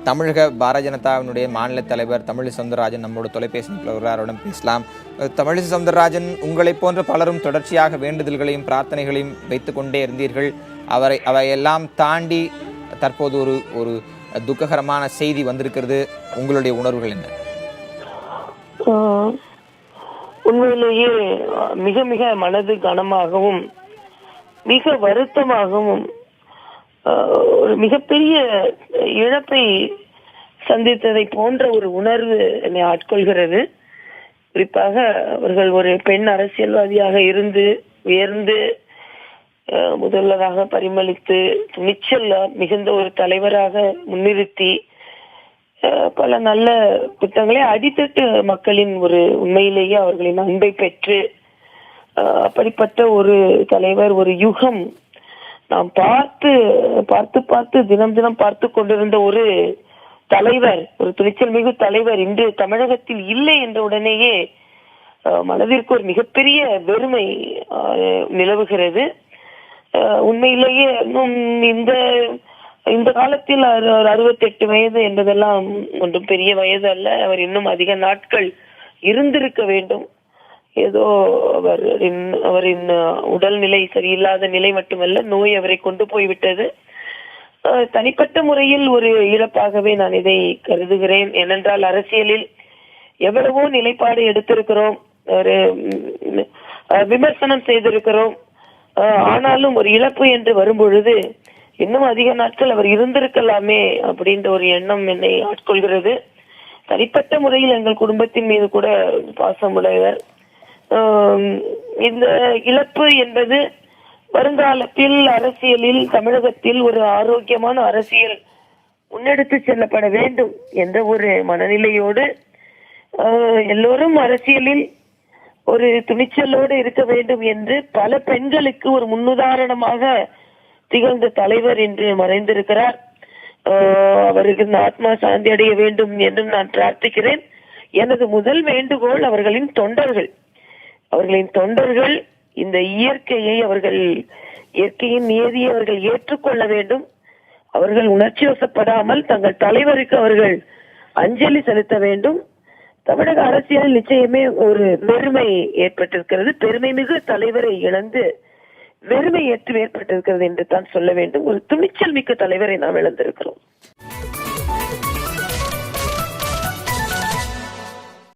தமிழக பாரதிய ஜனதாவினுடைய மாநில தலைவர் தமிழிசை சவுந்தரராஜன் நம்மளோட தொலைபேசியில் அவரிடம் பேசலாம். தமிழிசை சவுந்தரராஜன், உங்களை போன்ற பலரும் தொடர்ச்சியாக வேண்டுதல்களையும் பிரார்த்தனைகளையும் வைத்து கொண்டே இருந்தீர்கள். அவையெல்லாம் தாண்டி தற்போது ஒரு துக்ககரமான செய்தி வந்திருக்கிறது. உங்களுடைய உணர்வுகள் என்ன? உண்மையிலேயே மிக மிக மனது கனமாகவும் மிக வருத்தமாகவும் ஒரு மிகப்பெரிய இழப்பை சந்தித்ததை போன்ற ஒரு உணர்வு என்னை ஆட்கொள்கிறது. குறிப்பாக அவர்கள் ஒரு பெண் அரசியல்வாதியாக இருந்து உயர்ந்து முதல்வராக பரிமளித்து துணிச்சல் மிகுந்த ஒரு தலைவராக முன்னிறுத்தி பல நல்ல திட்டங்களை அடித்தட்டு மக்களின் ஒரு உண்மையிலேயே அவர்களின் அன்பை பெற்று அப்படிப்பட்ட ஒரு தலைவர், ஒரு யுகம் நாம் பார்த்து பார்த்து பார்த்து தினம் தினம் பார்த்து கொண்டிருந்த ஒரு தலைவர், ஒரு துணிச்சல் மிகு தலைவர் இன்று தமிழகத்தில் இல்லை என்ற உடனேயே மனதிற்கு ஒரு மிகப்பெரிய வெறுமை நிலவுகிறது. உண்மையிலேயே இன்னும் இந்த காலத்தில் 68 வயது என்பதெல்லாம் ஒன்றும் பெரிய வயது அல்ல. அவர் இன்னும் அதிக நாட்கள் இருந்திருக்க வேண்டும். ஏதோ அவரின் உடல்நிலை சரியில்லாத நிலை மட்டுமல்ல, நோய் அவரை கொண்டு போய்விட்டது. தனிப்பட்ட முறையில் ஒரு இழப்பாகவே நான் இதை கருதுகிறேன். ஏனென்றால் அரசியலில் எவ்வளவோ நிலைப்பாடு எடுத்திருக்கிறோம், ஒரு விமர்சனம் செய்திருக்கிறோம். ஆனாலும் ஒரு இழப்பு என்று வரும்பொழுது இன்னும் அதிக நாட்கள் அவர் இருந்திருக்கலாமே அப்படின்ற ஒரு எண்ணம் என்னை ஆட்கொள்கிறது. தனிப்பட்ட முறையில் எங்கள் குடும்பத்தின் மீது கூட பாசமுடையவர். இந்த இழப்பு என்பது வருங்காலத்தில் அரசியலில் தமிழகத்தில் ஒரு ஆரோக்கியமான அரசியல் முன்னெடுத்து செல்லப்பட வேண்டும் என்ற ஒரு மனநிலையோடு எல்லோரும் அரசியலில் ஒரு துணிச்சலோடு இருக்க வேண்டும் என்று பல பெண்களுக்கு ஒரு முன்னுதாரணமாக திகழ்ந்த தலைவர் என்று மறைந்திருக்கிறார். அவருக்கு ஆத்மா சாந்தி அடைய வேண்டும் என்றும் நான் பிரார்த்திக்கிறேன். எனது முதல் வேண்டுகோள் அவர்களின் தொண்டர்கள் இந்த இயற்கையின் நியதியை அவர்கள் ஏற்றுக்கொள்ள வேண்டும். அவர்கள் உணர்ச்சி வசப்படாமல் தங்கள் தலைவருக்கு அவர்கள் அஞ்சலி செலுத்த வேண்டும். தமிழக அரசியலில் நிச்சயமே ஒரு வெறுமை ஏற்பட்டிருக்கிறது. பெருமை மிகு தலைவரை இழந்து வெறுமை ஏற்பட்டிருக்கிறது என்று தான் சொல்ல வேண்டும். ஒரு துணிச்சல் மிக்க தலைவரை நாம் இழந்திருக்கிறோம்.